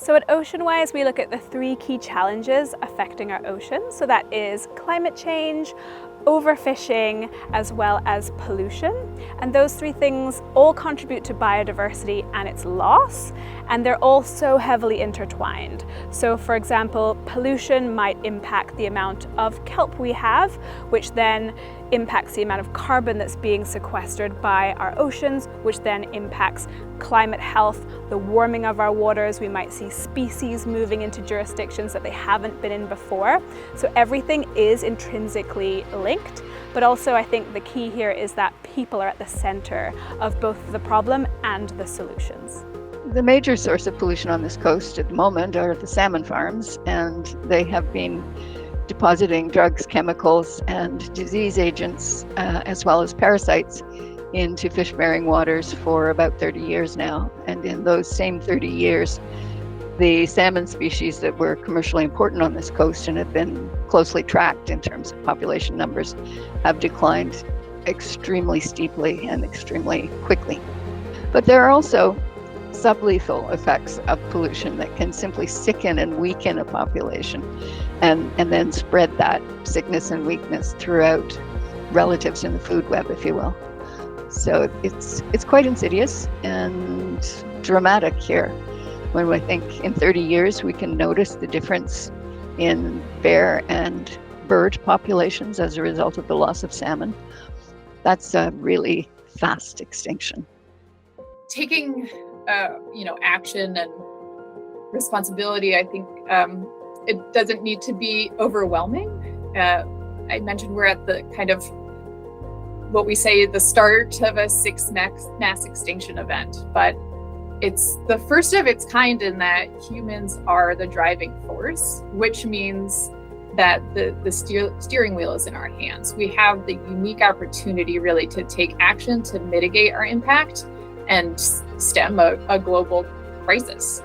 So at OceanWise, we look at the three key challenges affecting our oceans. So that is climate change, overfishing, as well as pollution. And those three things all contribute to biodiversity and its loss, and they're all so heavily intertwined. So for example, pollution might impact the amount of kelp we have, which then impacts the amount of carbon that's being sequestered by our oceans, which then impacts climate health, the warming of our waters. We might see species moving into jurisdictions that they haven't been in before. So everything is intrinsically linked, but also I think the key here is that people are at the center of both the problem and the solutions. The major source of pollution on this coast at the moment are the salmon farms, and they have been depositing drugs, chemicals, and disease agents, as well as parasites, into fish-bearing waters for about 30 years now. And in those same 30 years, the salmon species that were commercially important on this coast and have been closely tracked in terms of population numbers have declined extremely steeply and extremely quickly. But there are also sublethal effects of pollution that can simply sicken and weaken a population and then spread that sickness and weakness throughout relatives in the food web, if you will. So it's quite insidious and dramatic here. When we think in 30 years we can notice the difference in bear and bird populations as a result of the loss of salmon, that's a really fast extinction. Taking action and responsibility, I think it doesn't need to be overwhelming. I mentioned we're at the kind of what we say the start of a sixth mass extinction event, but it's the first of its kind in that humans are the driving force, which means that the steering wheel is in our hands. We have the unique opportunity really to take action to mitigate our impact and stem a global crisis.